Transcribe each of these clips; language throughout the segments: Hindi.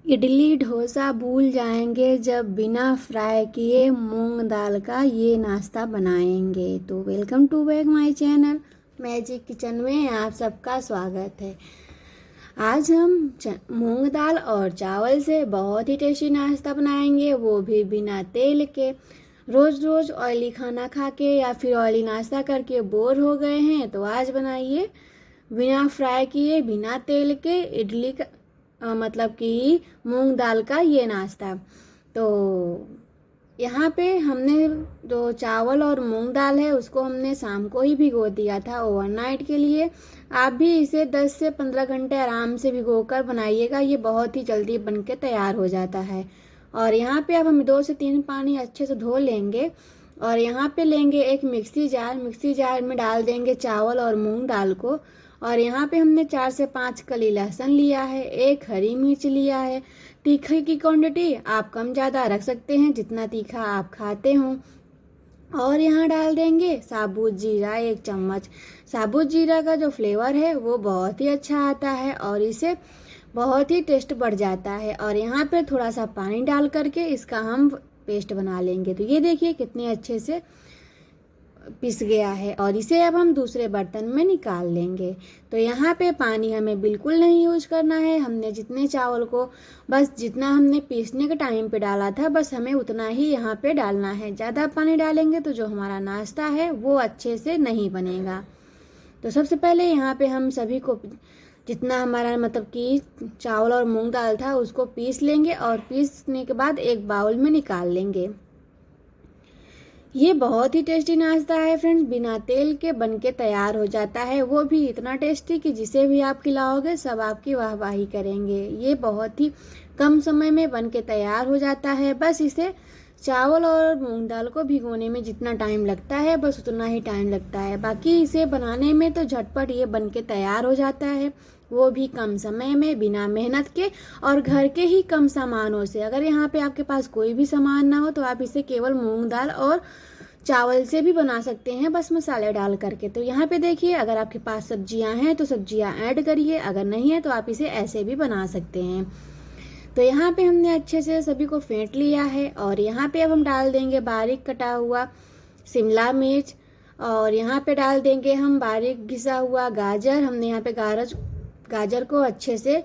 इडली डोसा भूल जाएंगे जब बिना फ्राई किए मूंग दाल का ये नाश्ता बनाएंगे। तो welcome to back my channel magic kitchen में आप सबका स्वागत है। आज हम मूंग दाल और चावल से बहुत ही टेस्टी नाश्ता बनाएंगे, वो भी बिना तेल के। रोज़ रोज़ ऑयली खाना खा के या फिर ऑयली नाश्ता करके बोर हो गए हैं तो आज बनाइए बिना फ्राई किए बिना तेल के इडली का मतलब कि मूंग दाल का ये नाश्ता। तो यहाँ पे हमने जो चावल और मूंग दाल है उसको हमने शाम को ही भिगो दिया था ओवरनाइट के लिए। आप भी इसे 10 से 15 घंटे आराम से भिगोकर बनाइएगा, ये बहुत ही जल्दी बनके तैयार हो जाता है। और यहाँ पे अब हम 2 से 3 पानी अच्छे से धो लेंगे और यहाँ पे लेंगे एक मिक्सी जार में डाल देंगे चावल और मूंग दाल को। और यहाँ पे हमने 4 से 5 कली लहसुन लिया है, एक हरी मिर्च लिया है। तीखे की क्वांटिटी आप कम ज़्यादा रख सकते हैं जितना तीखा आप खाते हो। और यहाँ डाल देंगे साबुत जीरा 1 चम्मच। साबुत जीरा का जो फ्लेवर है वो बहुत ही अच्छा आता है और इससे बहुत ही टेस्ट बढ़ जाता है। और यहाँ पे थोड़ा सा पानी डाल करके इसका हम पेस्ट बना लेंगे। तो ये देखिए कितने अच्छे से पिस गया है और इसे अब हम दूसरे बर्तन में निकाल लेंगे। तो यहाँ पे पानी हमें बिल्कुल नहीं यूज करना है। हमने जितने चावल को बस जितना हमने पीसने के टाइम पे डाला था बस हमें उतना ही यहाँ पे डालना है। ज़्यादा पानी डालेंगे तो जो हमारा नाश्ता है वो अच्छे से नहीं बनेगा। तो सबसे पहले यहाँ पे हम सभी को जितना हमारा मतलब कि चावल और मूंग दाल था उसको पीस लेंगे और पीसने के बाद एक बाउल में निकाल लेंगे। ये बहुत ही टेस्टी नाश्ता है फ्रेंड्स, बिना तेल के बनके तैयार हो जाता है, वो भी इतना टेस्टी कि जिसे भी आप खिलाओगे सब आपकी वाहवाही करेंगे। ये बहुत ही कम समय में बनके तैयार हो जाता है। बस इसे चावल और मूंग दाल को भिगोने में जितना टाइम लगता है बस उतना ही टाइम लगता है। बाकी इसे बनाने में तो झटपट ये बनके तैयार हो जाता है, वो भी कम समय में बिना मेहनत के और घर के ही कम सामानों से। अगर यहाँ पे आपके पास कोई भी सामान ना हो तो आप इसे केवल मूंग दाल और चावल से भी बना सकते हैं, बस मसाले डाल करके। तो यहाँ पे देखिए अगर आपके पास सब्जियां हैं तो सब्जियां ऐड करिए, अगर नहीं है तो आप इसे ऐसे भी बना सकते हैं। तो यहाँ पे हमने अच्छे से सभी को फेंट लिया है और यहाँ पे अब हम डाल देंगे बारीक कटा हुआ शिमला मिर्च और यहाँ पे डाल देंगे हम बारीक घिसा हुआ गाजर। हमने यहाँ पे गाजर को अच्छे से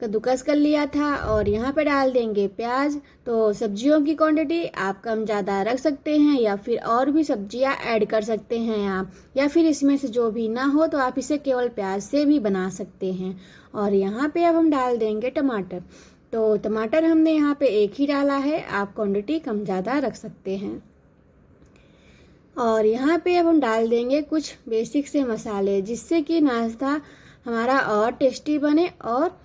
कद्दूकस कर लिया था और यहाँ पे डाल देंगे प्याज। तो सब्जियों की क्वांटिटी आप कम ज़्यादा रख सकते हैं या फिर और भी सब्जियाँ ऐड कर सकते हैं आप, या फिर इसमें से जो भी ना हो तो आप इसे केवल प्याज से भी बना सकते हैं। और यहाँ पे अब हम डाल देंगे टमाटर। तो टमाटर हमने यहाँ पे एक ही डाला है, आप क्वांटिटी कम ज़्यादा रख सकते हैं। और यहाँ पे अब हम डाल देंगे कुछ बेसिक से मसाले जिससे कि नाश्ता हमारा और टेस्टी बने और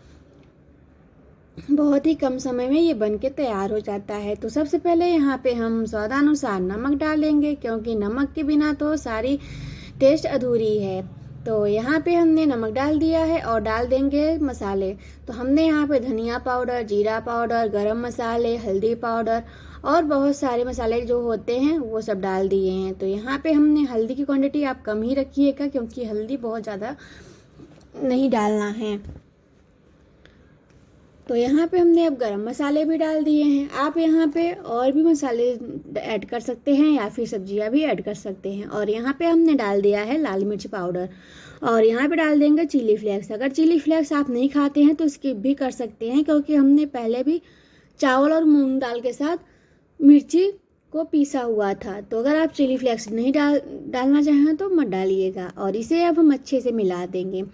बहुत ही कम समय में ये बनके तैयार हो जाता है। तो सबसे पहले यहाँ पे हम स्वादानुसार नमक डालेंगे क्योंकि नमक के बिना तो सारी टेस्ट अधूरी है। तो यहाँ पे हमने नमक डाल दिया है और डाल देंगे मसाले। तो हमने यहाँ पे धनिया पाउडर, जीरा पाउडर, गरम मसाले, हल्दी पाउडर और बहुत सारे मसाले जो होते हैं वो सब डाल दिए हैं। तो यहाँ पे हमने हल्दी की क्वांटिटी आप कम ही रखिएगा क्योंकि हल्दी बहुत ज़्यादा नहीं डालना है। तो यहाँ पे हमने अब गरम मसाले भी डाल दिए हैं। आप यहाँ पे और भी मसाले ऐड कर सकते हैं या फिर सब्जियाँ भी ऐड कर सकते हैं। और यहाँ पे हमने डाल दिया है लाल मिर्च पाउडर और यहाँ पे डाल देंगे चिली फ्लेक्स। अगर चिली फ्लेक्स आप नहीं खाते हैं तो स्किप भी कर सकते हैं क्योंकि हमने पहले भी चावल और मूंग दाल के साथ मिर्ची को पीसा हुआ था। तो अगर आप चिली फ्लेक्स नहीं डालना चाहें तो मत डालिएगा। और इसे अब हम अच्छे से मिला देंगे।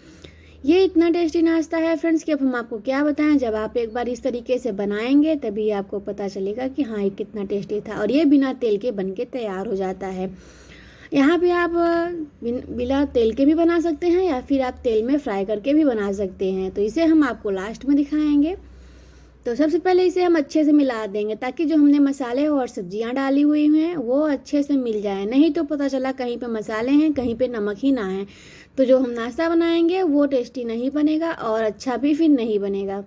ये इतना टेस्टी नाश्ता है फ्रेंड्स कि अब हम आपको क्या बताएं, जब आप एक बार इस तरीके से बनाएंगे तभी आपको पता चलेगा कि हाँ ये कितना टेस्टी था। और ये बिना तेल के बनके तैयार हो जाता है। यहाँ पे आप बिना तेल के भी बना सकते हैं या फिर आप तेल में फ्राई करके भी बना सकते हैं। तो इसे हम आपको लास्ट में दिखाएंगे। तो सबसे पहले इसे हम अच्छे से मिला देंगे ताकि जो हमने मसाले और सब्जियां डाली हुई हैं वो अच्छे से मिल जाए, नहीं तो पता चला कहीं पे मसाले हैं कहीं पे नमक ही ना है तो जो हम नाश्ता बनाएंगे वो टेस्टी नहीं बनेगा और अच्छा भी फिर नहीं बनेगा।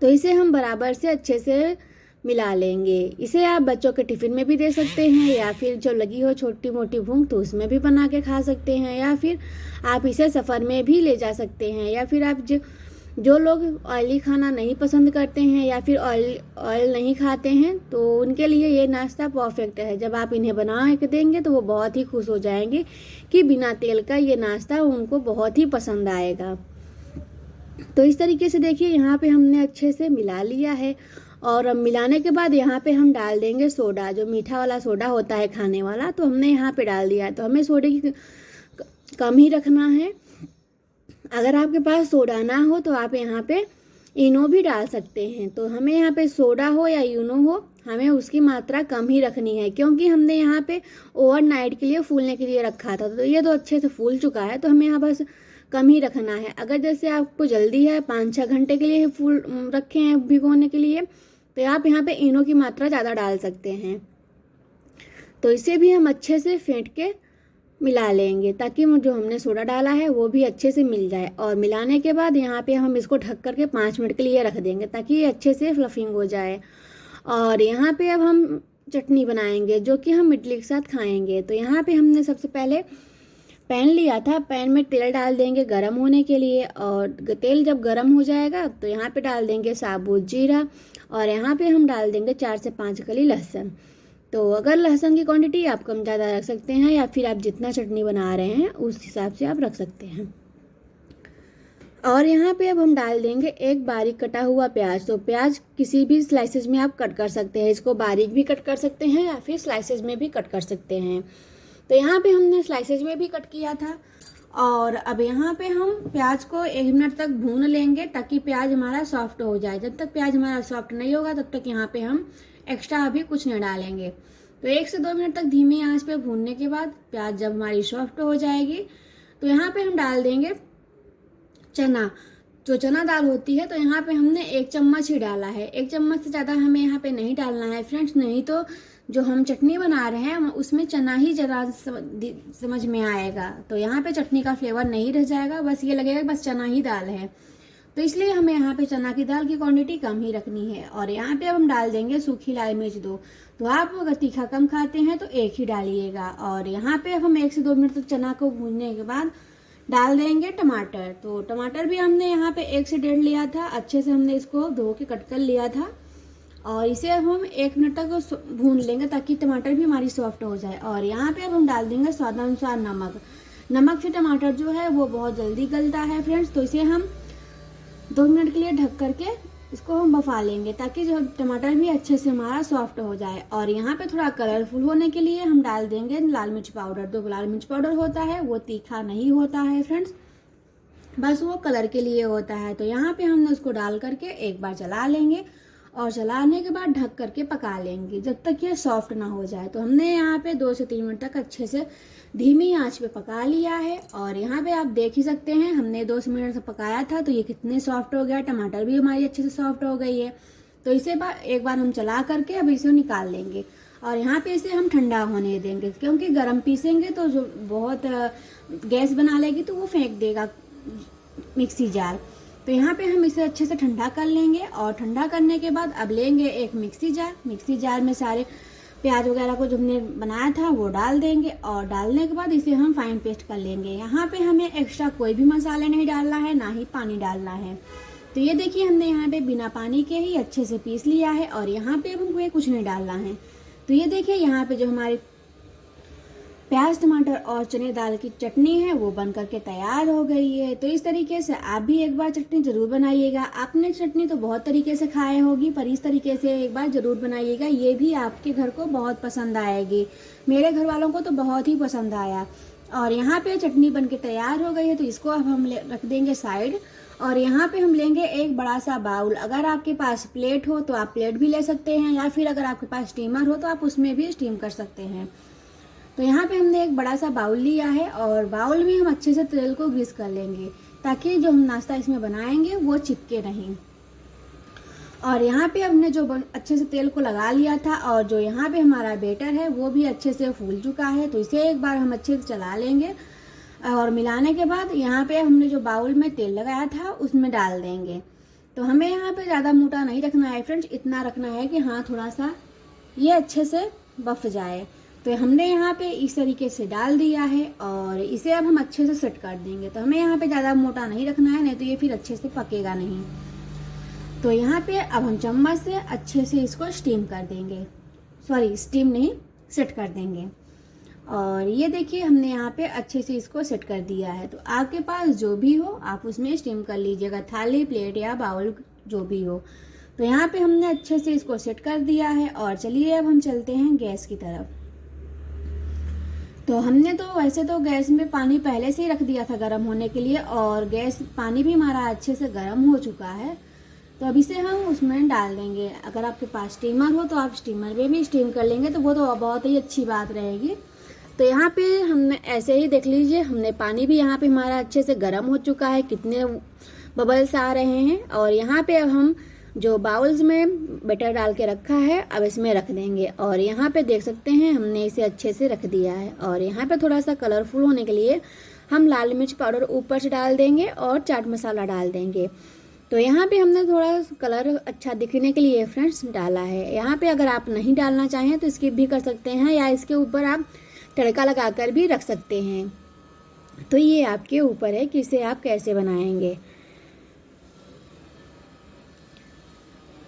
तो इसे हम बराबर से अच्छे से मिला लेंगे। इसे आप बच्चों के टिफ़िन में भी दे सकते हैं या फिर जो लगी हो छोटी मोटी भूख तो उसमें भी बना के खा सकते हैं, या फिर आप इसे सफ़र में भी ले जा सकते हैं, या फिर आप जो जो लोग ऑयली खाना नहीं पसंद करते हैं या फिर ऑयल नहीं खाते हैं तो उनके लिए ये नाश्ता परफेक्ट है। जब आप इन्हें बना के देंगे तो वो बहुत ही खुश हो जाएंगे कि बिना तेल का ये नाश्ता उनको बहुत ही पसंद आएगा। तो इस तरीके से देखिए यहाँ पे हमने अच्छे से मिला लिया है और अब मिलाने के बाद यहाँ पे हम डाल देंगे सोडा, जो मीठा वाला सोडा होता है खाने वाला, तो हमने यहाँ पे डाल दिया है। तो हमें सोडे की कम ही रखना है। अगर आपके पास सोडा ना हो तो आप यहाँ पे इनो भी डाल सकते हैं। तो हमें यहाँ पे सोडा हो या इनो हो, हमें उसकी मात्रा कम ही रखनी है, क्योंकि हमने यहाँ पे ओवरनाइट के लिए फूलने के लिए रखा था। तो ये तो अच्छे से फूल चुका है, तो हमें यहाँ बस कम ही रखना है। अगर जैसे आपको जल्दी है 5-6 घंटे के लिए फूल रखे हैं भिगोने के लिए, तो आप यहाँ पे इनो की मात्रा ज़्यादा डाल सकते हैं। तो इसे भी हम अच्छे से फेंट के मिला लेंगे ताकि जो हमने सोडा डाला है वो भी अच्छे से मिल जाए। और मिलाने के बाद यहाँ पे हम इसको ढक करके 5 मिनट के लिए रख देंगे ताकि ये अच्छे से फ्लफिंग हो जाए। और यहाँ पे अब हम चटनी बनाएंगे जो कि हम इडली के साथ खाएंगे। तो यहाँ पे हमने सबसे पहले पैन लिया था, पैन में तेल डाल देंगे गरम होने के लिए। और तेल जब गरम हो जाएगा तो यहाँ पे डाल देंगे साबुत जीरा और यहाँ पे हम डाल देंगे 4 से 5 कली लहसुन। तो अगर लहसुन की क्वांटिटी आप कम ज़्यादा रख सकते हैं या फिर आप जितना चटनी बना रहे हैं उस हिसाब से आप रख सकते हैं। और यहाँ पे अब हम डाल देंगे एक बारीक कटा हुआ प्याज। तो प्याज किसी भी स्लाइसेस में आप कट कर सकते हैं, इसको बारीक भी कट कर सकते हैं या फिर स्लाइसेस में भी कट कर सकते हैं। तो यहाँ पे हमने स्लाइसेस में भी कट किया था। और अब यहाँ पे हम प्याज को 1 मिनट तक भून लेंगे ताकि प्याज हमारा सॉफ्ट हो जाए। जब तक प्याज हमारा सॉफ्ट नहीं होगा तब तक यहाँ पे हम एक्स्ट्रा अभी कुछ नहीं डालेंगे। तो 1 से 2 मिनट तक धीमी आंच पे भूनने के बाद प्याज जब हमारी सॉफ्ट हो जाएगी तो यहाँ पे हम डाल देंगे चना, जो चना दाल होती है। तो यहाँ पे हमने 1 चम्मच ही डाला है, 1 चम्मच से ज़्यादा हमें यहाँ पे नहीं डालना है फ्रेंड्स, नहीं तो जो हम चटनी बना रहे हैं उसमें चना ही ज़रा समझ में आएगा। तो यहाँ पे चटनी का फ्लेवर नहीं रह जाएगा, बस ये लगेगा बस चना ही दाल है। तो इसलिए हमें यहाँ पे चना की दाल की क्वांटिटी कम ही रखनी है। और यहाँ पे अब हम डाल देंगे सूखी लाल मिर्च 2। तो आप अगर तीखा कम खाते हैं तो 1 ही डालिएगा। और यहाँ पे अब हम 1 से 2 मिनट तक चना को भूनने के बाद डाल देंगे टमाटर। तो टमाटर भी हमने यहाँ पे 1 से 1.5 लिया था, अच्छे से हमने इसको धो के कट कर लिया था। और इसे अब हम 1 मिनट तक भून लेंगे ताकि टमाटर भी हमारी सॉफ्ट हो जाए। और यहाँ पे अब हम डाल देंगे स्वादानुसार नमक। नमक से टमाटर जो है वो बहुत जल्दी गलता है फ्रेंड्स। तो इसे हम 2 मिनट के लिए ढक करके इसको हम बफा लेंगे ताकि जो टमाटर भी अच्छे से हमारा सॉफ्ट हो जाए। और यहाँ पे थोड़ा कलरफुल होने के लिए हम डाल देंगे लाल मिर्च पाउडर। जो लाल मिर्च पाउडर होता है वो तीखा नहीं होता है फ्रेंड्स, बस वो कलर के लिए होता है। तो यहाँ पे हमने उसको डाल करके एक बार चला लेंगे और चलाने के बाद ढक करके पका लेंगे जब तक ये सॉफ्ट ना हो जाए। तो हमने यहाँ पे 2 से 3 मिनट तक अच्छे से धीमी आंच पे पका लिया है। और यहाँ पे आप देख ही सकते हैं हमने 2 मिनट से पकाया था तो ये कितने सॉफ्ट हो गया, टमाटर भी हमारी अच्छे से सॉफ्ट हो गई है। तो इसे एक बार हम चला करके अब इसे निकाल लेंगे। और यहाँ पे इसे हम ठंडा होने देंगे, क्योंकि गर्म पीसेंगे तो जो बहुत गैस बना लेगी तो वो फेंक देगा मिक्सी जार। तो यहाँ पे हम इसे अच्छे से ठंडा कर लेंगे। और ठंडा करने के बाद अब लेंगे एक मिक्सी जार में सारे प्याज वगैरह को जो हमने बनाया था वो डाल देंगे। और डालने के बाद इसे हम फाइन पेस्ट कर लेंगे। यहाँ पे हमें एक्स्ट्रा कोई भी मसाले नहीं डालना है, ना ही पानी डालना है। तो ये देखिए हमने यहाँ पे बिना पानी के ही अच्छे से पीस लिया है। और यहाँ पे अब हमको कुछ नहीं डालना है। तो ये देखिए यहाँ पे जो हमारी प्याज टमाटर और चने दाल की चटनी है वो बन करके तैयार हो गई है। तो इस तरीके से आप भी एक बार चटनी ज़रूर बनाइएगा। आपने चटनी तो बहुत तरीके से खाए होगी, पर इस तरीके से एक बार ज़रूर बनाइएगा, ये भी आपके घर को बहुत पसंद आएगी। मेरे घर वालों को तो बहुत ही पसंद आया। और यहाँ पे चटनी बन के तैयार हो गई है तो इसको अब हम रख देंगे साइड। और यहाँ पे हम लेंगे एक बड़ा सा बाउल। अगर आपके पास प्लेट हो तो आप प्लेट भी ले सकते हैं, या फिर अगर आपके पास स्टीमर हो तो आप उसमें भी स्टीम कर सकते हैं। तो यहाँ पे हमने एक बड़ा सा बाउल लिया है और बाउल में हम अच्छे से तेल को ग्रीस कर लेंगे ताकि जो हम नाश्ता इसमें बनाएंगे वो चिपके नहीं। और यहाँ पे हमने जो अच्छे से तेल को लगा लिया था और जो यहाँ पे हमारा बैटर है वो भी अच्छे से फूल चुका है। तो इसे एक बार हम अच्छे से चला लेंगे और मिलाने के बाद यहाँ पे हमने जो बाउल में तेल लगाया था उसमें डाल देंगे। तो हमें यहाँ पे ज़्यादा मोटा नहीं रखना है फ्रेंड्स, इतना रखना है कि हाँ थोड़ा सा ये अच्छे से बफ जाए। तो हमने यहाँ पे इस तरीके से डाल दिया है और इसे अब हम अच्छे से सेट कर देंगे। तो हमें यहाँ पे ज़्यादा मोटा नहीं रखना है, नहीं तो ये फिर अच्छे से पकेगा नहीं। तो यहाँ पे अब हम चम्मच से अच्छे से इसको स्टीम कर देंगे, सॉरी स्टीम नहीं, सेट कर देंगे। और ये देखिए हमने यहाँ पे अच्छे से इसको सेट कर दिया है। तो आपके पास जो भी हो आप उसमें स्टीम कर लीजिएगा, थाली, प्लेट या बाउल जो भी हो। तो यहाँ पे हमने अच्छे से इसको सेट कर दिया है और चलिए अब हम चलते हैं गैस की तरफ। तो हमने तो वैसे तो गैस में पानी पहले से ही रख दिया था गर्म होने के लिए, और गैस पानी भी हमारा अच्छे से गर्म हो चुका है। तो अब इसे हम उसमें डाल देंगे। अगर आपके पास स्टीमर हो तो आप स्टीमर में भी स्टीम कर लेंगे, तो वो तो बहुत ही अच्छी बात रहेगी। तो यहाँ पे हमने ऐसे ही देख लीजिए, हमने पानी भी यहाँ पे हमारा अच्छे से गर्म हो चुका है, कितने बबल्स आ रहे हैं। और यहाँ पे अब हम जो बाउल्स में बैटर डाल के रखा है अब इसमें रख देंगे। और यहाँ पे देख सकते हैं हमने इसे अच्छे से रख दिया है। और यहाँ पे थोड़ा सा कलरफुल होने के लिए हम लाल मिर्च पाउडर ऊपर से डाल देंगे और चाट मसाला डाल देंगे। तो यहाँ पे हमने थोड़ा कलर अच्छा दिखने के लिए फ्रेंड्स डाला है। यहाँ पे अगर आप नहीं डालना चाहें तो स्किप भी कर सकते हैं, या इसके ऊपर आप तड़का लगाकर भी रख सकते हैं। तो ये आपके ऊपर है कि इसे आप कैसे बनाएंगे।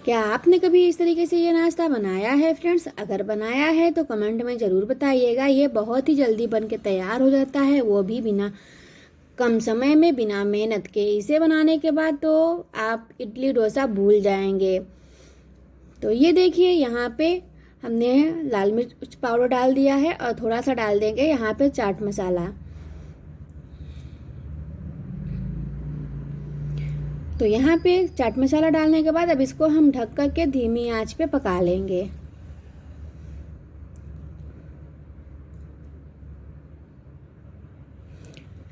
क्या आपने कभी इस तरीके से ये नाश्ता बनाया है फ्रेंड्स? अगर बनाया है तो कमेंट में ज़रूर बताइएगा। ये बहुत ही जल्दी बन के तैयार हो जाता है, वो भी बिना कम समय में, बिना मेहनत के। इसे बनाने के बाद तो आप इडली डोसा भूल जाएंगे। तो ये देखिए यहाँ पे हमने लाल मिर्च पाउडर डाल दिया है और थोड़ा सा डाल देंगे यहाँ पे चाट मसाला। तो यहाँ पे चाट मसाला डालने के बाद अब इसको हम ढक कर के धीमी आंच पे पका लेंगे।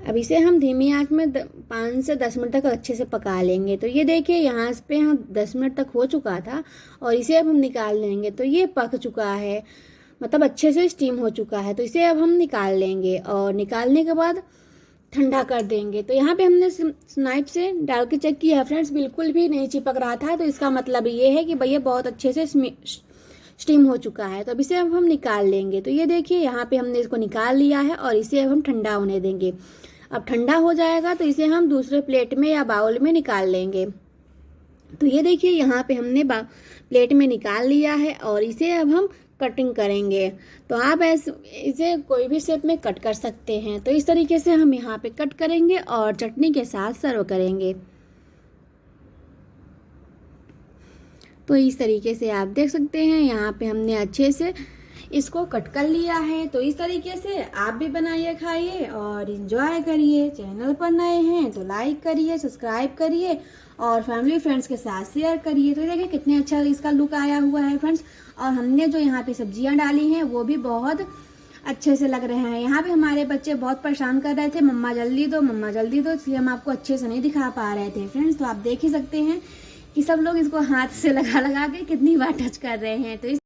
अब इसे हम धीमी आंच में 5 से 10 मिनट तक अच्छे से पका लेंगे। तो ये देखिए यहाँ पे हम 10 मिनट तक हो चुका था और इसे अब हम निकाल लेंगे। तो ये पक चुका है, मतलब अच्छे से स्टीम हो चुका है। तो इसे अब हम निकाल लेंगे और निकालने के बाद ठंडा कर देंगे। तो यहाँ पे हमने नाइफ से डाल के चेक किया फ्रेंड्स, बिल्कुल भी नहीं चिपक रहा था। तो इसका मतलब ये है कि भैया बहुत अच्छे से स्टीम हो चुका है। तो अब इसे अब हम निकाल लेंगे। तो ये देखिए यहाँ पे हमने इसको निकाल लिया है और इसे अब हम ठंडा होने देंगे। अब ठंडा हो जाएगा तो इसे हम दूसरे प्लेट में या बाउल में निकाल लेंगे। तो ये देखिए यहाँ पे हमने प्लेट में निकाल लिया है और इसे अब हम कटिंग करेंगे। तो आप इसे कोई भी शेप में कट कर सकते हैं। तो इस तरीके से हम यहाँ पे कट करेंगे और चटनी के साथ सर्व करेंगे। तो इस तरीके से आप देख सकते हैं यहाँ पे हमने अच्छे से इसको कट कर लिया है। तो इस तरीके से आप भी बनाइए, खाइए और एंजॉय करिए। चैनल पर नए हैं तो लाइक करिए, सब्सक्राइब करिए और फैमिली फ्रेंड्स के साथ शेयर करिए। तो देखिए कितने अच्छा इसका लुक आया हुआ है फ्रेंड्स। और हमने जो यहाँ पे सब्जियाँ डाली हैं वो भी बहुत अच्छे से लग रहे हैं। यहाँ पे हमारे बच्चे बहुत परेशान कर रहे थे, मम्मा जल्दी दो, मम्मा जल्दी दो, इसलिए हम आपको अच्छे से नहीं दिखा पा रहे थे फ्रेंड्स। तो आप देख ही सकते हैं कि सब लोग इसको हाथ से लगा लगा के कितनी बार टच कर रहे हैं। तो